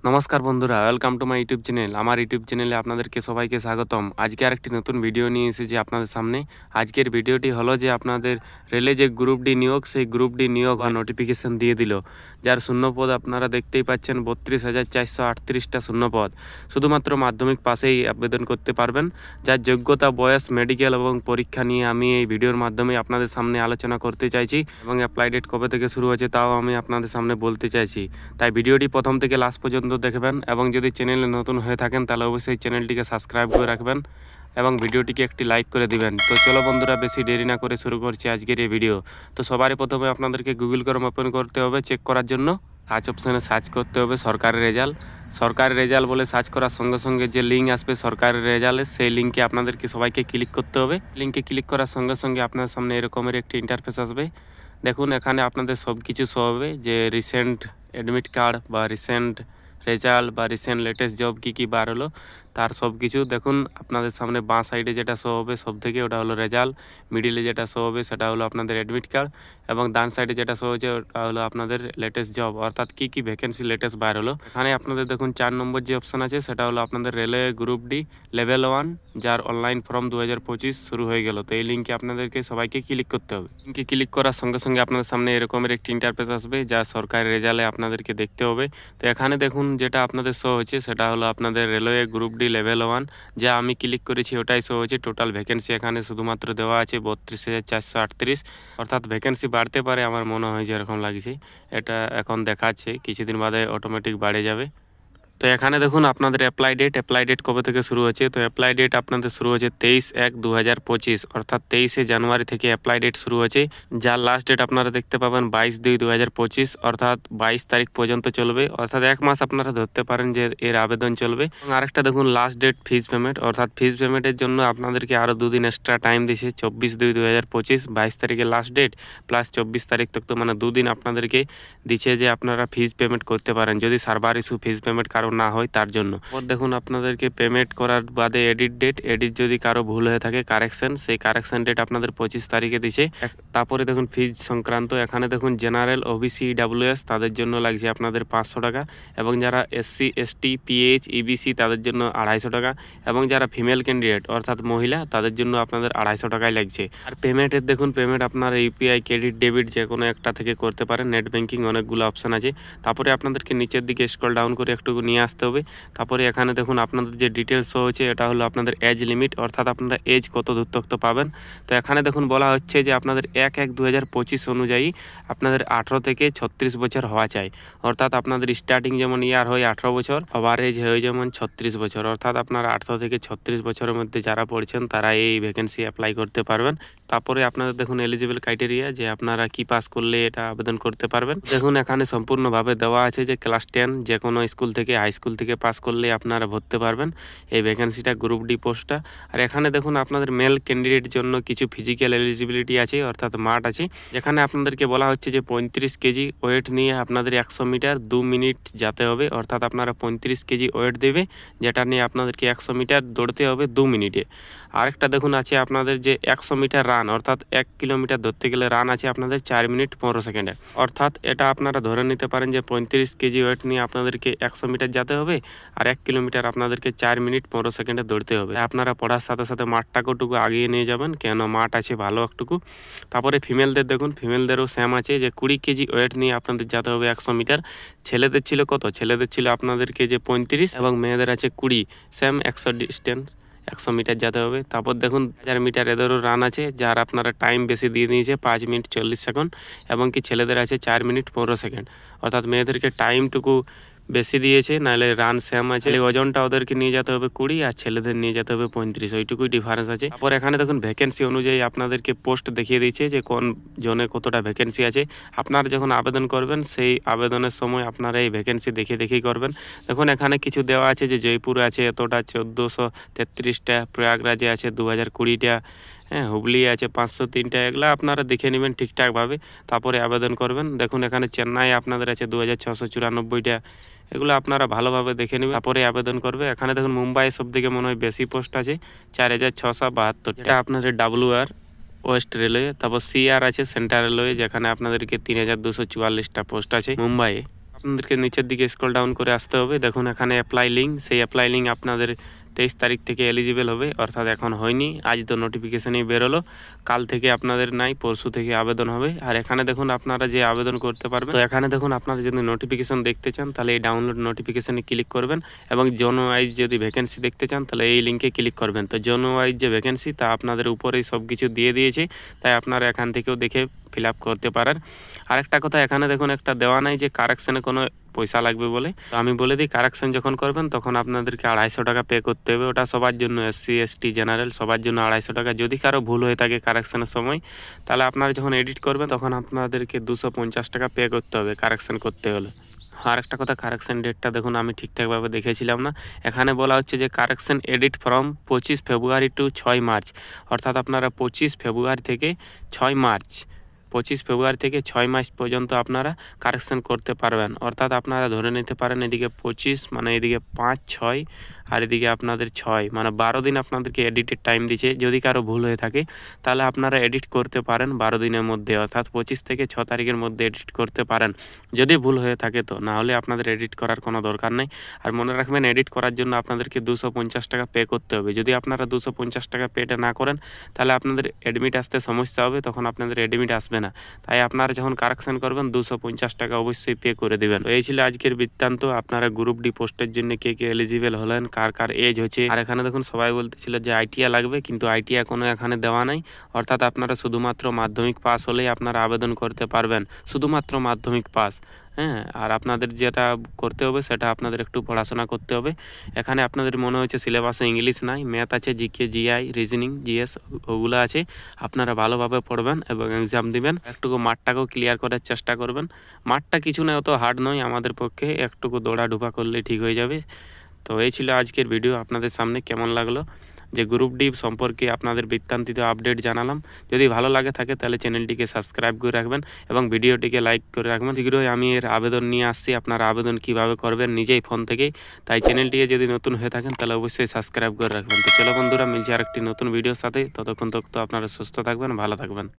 নমস্কার বন্ধুরা, welcome to my YouTube channel. আমার ইউটিউব চ্যানেলে আপনাদেরকে সবাইকে স্বাগতম। আজকে আরেকটি নতুন ভিডিও নিয়ে এসেছি আপনাদের সামনে। আজকের ভিডিওটি হলো যে আপনাদের রেলে যে গ্রুপ ডি নিয়োগ, সেই গ্রুপ ডি নিয়োগ বা নোটিফিকেশন দিয়ে দিল, যার শূন্যপদ আপনারা দেখতেই পাচ্ছেন 32,438টা শূন্যপদ। শুধুমাত্র মাধ্যমিক পাশেই আবেদন করতে পারবেন। যার যোগ্যতা, বয়স, মেডিকেল এবং পরীক্ষা নিয়ে আমি এই ভিডিওর মাধ্যমে আপনাদের সামনে আলোচনা করতে চাইছি এবং অ্যাপ্লাই ডেট কবে থেকে শুরু হয়েছে তাও আমি আপনাদের সামনে বলতে চাইছি। তাই ভিডিওটি প্রথম থেকে লাস্ট পর্যন্ত দেখবেন এবং যদি চ্যানেলে নতুন হয়ে থাকেন তাহলে অবশ্যই চ্যানেলটিকে সাবস্ক্রাইব করে রাখবেন এবং ভিডিওটিকে একটি লাইক করে দিবেন। তো চলো বন্ধুরা, বেশি দেরি না করে শুরু করছি আজকের এই ভিডিও। তো সবারই প্রথমে আপনাদেরকে গুগল ক্রোম ওপেন করতে হবে। চেক করার জন্য সার্চ অপশানে সার্চ করতে হবে সরকারি রেজাল্ট। সরকারি রেজাল্ট বলে সার্চ করার সঙ্গে সঙ্গে যে লিঙ্ক আসবে সরকারি রেজাল্টের, সেই লিঙ্কে আপনাদেরকে সবাইকে ক্লিক করতে হবে। লিঙ্কে ক্লিক করার সঙ্গে সঙ্গে আপনার সামনে এরকমের একটি ইন্টারফেস আসবে। দেখুন, এখানে আপনাদের সব কিছু শো হবে, যে রিসেন্ট অ্যাডমিট কার্ড বা রিসেন্ট রেজাল্ট বা রিসেন্ট লেটেস্ট জব কী বার হলো তার সব কিছু দেখুন আপনাদের সামনে। বাঁ সাইডে যেটা শো হবে সব থেকে, ওটা হলো রেজাল্ট। মিডিলে যেটা শো হবে সেটা হলো আপনাদের অ্যাডমিট কার্ড এবং ডান সাইডে যেটা শো হচ্ছে ওটা হলো আপনাদের লেটেস্ট জব, অর্থাৎ কী ভ্যাকেন্সি লেটেস্ট বার হলো। এখানে আপনাদের দেখুন 4 নম্বর যে অপশান আছে সেটা হলো আপনাদের রেলওয়ে গ্রুপ ডি লেভেল 1, যার অনলাইন ফর্ম 2025 শুরু হয়ে গেল। তো এই লিঙ্কে আপনাদেরকে সবাইকে ক্লিক করতে হবে। লিঙ্কে ক্লিক করার সঙ্গে সঙ্গে আপনাদের সামনে এরকমের একটি ইন্টারফেস আসবে, যা সরকারি রেজাল্টে আপনাদেরকে দেখতে হবে। তো এখানে দেখুন যেটা আপনাদের শো হচ্ছে সেটা হলো আপনাদের রেলওয়ে গ্রুপ ডি লেভেল 1, যা আমি ক্লিক করেছি ওটাই শো হচ্ছে। টোটাল ভ্যাকেন্সি এখানে শুধুমাত্র দেওয়া আছে 32,438, অর্থাৎ ভ্যাকেন্সি বাড়তে পারে, আমার মনে হয় যেরকম লাগছে। এটা এখন দেখাচ্ছে, কিছুদিন বাদে অটোমেটিক বাড়ে যাবে। তো এখানে দেখুন আপনাদের অ্যাপ্লাই ডেট কবে থেকে শুরু হচ্ছে। তো অ্যাপ্লাই ডেট আপনাদের শুরু হচ্ছে 23/1/2025, অর্থাৎ 23শে জানুয়ারি থেকে অ্যাপ্লাই ডেট শুরু হচ্ছে। যার লাস্ট ডেট আপনারা দেখতে পাবেন 22/2/2025, অর্থাৎ 22 তারিখ পর্যন্ত চলবে, অর্থাৎ এক মাস আপনারা ধরতে পারেন যে এর আবেদন চলবে। এবং আরেকটা দেখুন লাস্ট ডেট ফিজ পেমেন্ট, অর্থাৎ ফিজ পেমেন্টের জন্য আপনাদেরকে আরও 2 দিন এক্সট্রা টাইম দিয়েছে। 24/2/2025, 22 তারিখে লাস্ট ডেট প্লাস 24 তারিখ তক, তো মানে 2 দিন আপনাদেরকে দিচ্ছে যে আপনারা ফিজ পেমেন্ট করতে পারেন, যদি সার্ভার ইস্যু ফিজ পেমেন্ট কারো না হয় তার জন্য। দেখুন আপনাদেরকে পেমেন্ট করার বাদে এডিট যদি কারো ভুল হয়ে থাকে কারেকশন, সেই কারেকশন ডেট আপনাদের 25 তারিখে দিছে। তারপরে দেখুন ফিজ সংক্রান্ত, এখানে দেখুন জেনারেল, ওবিসি, ডাব্লিউএস তাদের জন্য লাগছে আপনাদের 500 টাকা, এবং যারা এসসি, এসটি, পিএইচ, ইবিসি তাদের জন্য 250 টাকা, এবং যারা ফিমেল ক্যান্ডিডেট অর্থাৎ মহিলা তাদের জন্য আপনাদের 250 টাকাই লাগছে। আর পেমেন্টের দেখুন, পেমেন্ট আপনারা ইউপিআই, ক্রেডিট, ডেবিট যে কোনো একটা থেকে করতে পারেন। নেট ব্যাঙ্কিং অনেকগুলো অপশান আছে। তারপরে আপনাদেরকে নিচের দিকে স্ক্রল ডাউন করে একটু নিয়ে আসতে হবে। তারপরে এখানে দেখুন আপনাদের যে ডিটেলস শো হচ্ছে এটা হলো আপনাদের এজ লিমিট, অর্থাৎ আপনারা এজ কত দূর তক পাবেন। তো এখানে দেখুন বলা হচ্ছে যে আপনাদের 1/1/2025 অনুযায়ী আপনাদের 18 থেকে 36 বছর হওয়া চাই, অর্থাৎ আপনাদের স্টার্টিং যেমন ইয়ার হয় 18 বছর, ওভার এজ হয় যেমন 36 বছর, অর্থাৎ আপনারা 18 থেকে 36 বছরের মধ্যে যারা পড়ছেন তারা এই ভ্যাকেন্সি অ্যাপ্লাই করতে পারবেন। তারপরে আপনাদের দেখুন এলিজিবল ক্রাইটেরিয়া, যে আপনারা কি পাস করলে এটা আবেদন করতে পারবেন। দেখুন এখানে সম্পূর্ণভাবে দেওয়া আছে যে ক্লাস 10 যে কোনো স্কুল থেকে, হাই স্কুল থেকে পাস করলে আপনারা ভরতে পারবেন এই ভ্যাকেন্সিটা, গ্রুপ ডি পোস্টটা। আর এখানে দেখুন আপনাদের মেল ক্যান্ডিডেট জন্য কিছু ফিজিক্যাল এলিজিবিলিটি আছে, অর্থাৎ মাঠ আছে, যেখানে আপনাদেরকে বলা হচ্ছে যে 35 কেজি ওয়েট নিয়ে আপনাদের 100 মিটার 2 মিনিট যেতে হবে, অর্থাৎ আপনারা 35 কেজি ওয়েট দেবে, যেটা নিয়ে আপনাদেরকে 100 মিটার দৌড়তে হবে 2 মিনিটে। আরেকটা দেখুন আছে আপনাদের যে 100 মিটার রান, অর্থাৎ 1 কিলোমিটার ধরতে গেলে রান আছে আপনাদের 4 মিনিট 15 সেকেন্ডে, অর্থাৎ এটা আপনারা ধরে নিতে পারেন যে 35 কেজি ওয়েট নিয়ে আপনাদেরকে 100 মিটার যেতে হবে আর 1 কিলোমিটার আপনাদেরকে 4 মিনিট 15 সেকেন্ডে দৌড়তে হবে। আপনারা পড়ার সাথে সাথে মাঠটাকেটুকু আগিয়ে নিয়ে যাবেন, কেন মাঠ আছে ভালো একটুকু। তারপরে ফিমেলদের দেখুন, ফিমেলদেরও সেম আছে যে 20 কেজি ওয়েট নিয়ে আপনাদের যেতে হবে 100 মিটার। ছেলেদের ছিল কত? ছেলেদের ছিল আপনাদেরকে যে 35 এবং মেয়েদের আছে 20, সেম 100 ডিস্টেন্স 100 মিটার যেতে হবে। তারপর দেখুন 1000 মিটার এদেরও রান আছে, যার আপনারা টাইম বেশি দিয়ে দিয়েছে 5 মিনিট 40 সেকেন্ড, এবং কি ছেলেদের আছে 4 মিনিট 15 সেকেন্ড, অর্থাৎ মেয়েদেরকে টাইমটুকু বেশি দিয়েছে, নাহলে রান সেম আছে। ওজনটা ওদেরকে নিয়ে যেতে হবে 20 আর ছেলেদের নিয়ে যেতে হবে 35, ওইটুকুই ডিফারেন্স আছে। তারপর এখানে দেখুন ভ্যাকেন্সি অনুযায়ী আপনাদেরকে পোস্ট দেখিয়ে দিয়েছে যে কোন জনে কতটা ভ্যাকেন্সি আছে। আপনারা যখন আবেদন করবেন সেই আবেদনের সময় আপনারা এই ভ্যাকেন্সি দেখেই করবেন। দেখুন এখানে কিছু দেওয়া আছে যে জয়পুরে আছে এতটা 1433টা, প্রয়াগরাজে আছে 2020টা, হ্যাঁ, হুগলি আছে 503টা, এগুলো আপনারা দেখে নেবেন ঠিকঠাকভাবে, তারপরে আবেদন করবেন। দেখুন এখানে চেন্নাই আপনাদের আছে 2694টা, এগুলো আপনারা ভালোভাবে দেখে নেবেন, তারপরে আবেদন করবে। এখানে দেখুন মুম্বাই সব থেকে মনে হয় বেশি পোস্ট আছে 4672, এটা আপনাদের WR ওয়েস্ট রেলওয়ে। তারপর CR আছে সেন্ট্রাল রেলওয়ে, যেখানে আপনাদেরকে 3244টা পোস্ট আছে মুম্বাইয়ে। আপনাদেরকে নিচের দিকে স্ক্রল ডাউন করে আসতে হবে। দেখুন এখানে অ্যাপ্লাই লিঙ্ক, সেই অ্যাপ্লাই লিঙ্ক আপনাদের 23 তারিখ থেকে এলিজিবল হবে, অর্থাৎ এখন হয়নি। আজ তো নোটিফিকেশানই বেরোলো, কাল থেকে আপনাদের নাই, পরশু থেকে আবেদন হবে। আর এখানে দেখুন আপনারা যে আবেদন করতে পারবেন, তো এখানে দেখুন আপনারা যদি নোটিফিকেশান দেখতে চান তাহলে এই ডাউনলোড নোটিফিকেশানে ক্লিক করবেন, এবং জোন ওয়াইজ যদি ভ্যাকেন্সি দেখতে চান তাহলে এই লিঙ্কে ক্লিক করবেন। তো জোন ওয়াইজ যে ভ্যাকেন্সি তা আপনাদের উপরেই সব কিছু দিয়ে দিয়েছে, তাই আপনারা এখান থেকেও দেখে ফিল আপ করতে পারেন। আরেকটা কথা, এখানে দেখুন একটা দেওয়া নাই যে কারেকশানে কোনো পয়সা লাগবে বলে। তো আমি বলে দিই, কারেকশান যখন করবেন তখন আপনাদেরকে 250 টাকা পে করতে হবে। ওটা সবার জন্য, SC ST জেনারেল সবার জন্য 250 টাকা। যদি কারো ভুল হয়ে থাকে কারেকশানের সময়, তাহলে আপনারা যখন এডিট করবেন তখন আপনাদেরকে 250 টাকা পে করতে হবে কারেকশান করতে হলে। আর একটা কথা, কারেকশান ডেটটা দেখুন আমি ঠিকঠাকভাবে দেখেছিলাম না। এখানে বলা হচ্ছে যে correction edit from 25 February to 6 March, অর্থাৎ আপনারা 25 ফেব্রুয়ারি থেকে 6 মার্চ 25 ফেব্রুয়ারি থেকে 6 মার্চ পর্যন্ত আপনারা কারেকশান করতে পারবেন। অর্থাৎ আপনারা ধরে নিতে পারেন এদিকে 25 মানে এদিকে 5 6 আর এদিকে আপনাদের 6 মানে 12 দিন আপনাদেরকে এডিটের টাইম দিচ্ছে। যদি কারো ভুল হয়ে থাকে তাহলে আপনারা এডিট করতে পারেন 12 দিনের মধ্যে, অর্থাৎ 25 থেকে 6 তারিখের মধ্যে এডিট করতে পারেন যদি ভুল হয়ে থাকে। তো না হলে আপনাদের এডিট করার কোনো দরকার নেই। আর মনে রাখবেন, এডিট করার জন্য আপনাদেরকে 250 টাকা পে করতে হবে। যদি আপনারা 250 টাকা পেটা না করেন তাহলে আপনাদের অ্যাডমিট আসতে সমস্যা হবে, তখন আপনাদের অ্যাডমিট আসবে না। তাই আপনারা যখন কারেকশান করবেন 250 টাকা অবশ্যই পে করে দেবেন। তো এই ছিল আজকের বৃত্তান্ত। আপনারা গ্রুপ ডি পোস্টের জন্য কে কে এলিজিবল হলেন, কার কার এজ হচ্ছে। আর এখানে দেখুন সবাই বলতেছিল যে ITI লাগবে, কিন্তু ITI কোনো এখানে দেওয়া নাই। অর্থাৎ আপনারা শুধুমাত্র মাধ্যমিক পাস হলেই আপনারা আবেদন করতে পারবেন, শুধুমাত্র মাধ্যমিক পাস। হ্যাঁ, আর আপনাদের যেটা করতে হবে সেটা আপনাদের একটু পড়াশোনা করতে হবে। এখানে আপনাদের মনে হচ্ছে সিলেবাসে ইংলিশ নাই, ম্যাথ আছে, GK GI রিজনিং GS ওগুলো আছে। আপনারা ভালোভাবে পড়বেন এবং এক্সাম দিবেন। একটুকু মাঠটাকেও ক্লিয়ার করার চেষ্টা করবেন। মাঠটা কিছু না, অত হার্ড নয় আমাদের পক্ষে, একটুকু দৌড়া ঢুপা করলে ঠিক হয়ে যাবে। তো এই ছিল আজকের ভিডিও। আপনাদের সামনে কেমন লাগলো যে গ্রুপ ডি সম্পর্কে আপনাদের বৃত্তান্তিত আপডেট জানালাম। যদি ভালো লাগে থাকে তাহলে চ্যানেলটিকে সাবস্ক্রাইব করে রাখবেন এবং ভিডিওটিকে লাইক করে রাখবেন। শীঘ্রই আমি এর আবেদন নিয়ে আসছি, আপনারা আবেদন কিভাবে করবেন নিজেই ফোন থেকেই। তাই চ্যানেলটিকে যদি নতুন হয়ে থাকেন তাহলে অবশ্যই সাবস্ক্রাইব করে রাখবেন। তো চলো বন্ধুরা, মিলছি আরেকটি নতুন ভিডিওর সাথে। ততক্ষণ তো আপনারা সুস্থ থাকবেন, ভালো থাকবেন।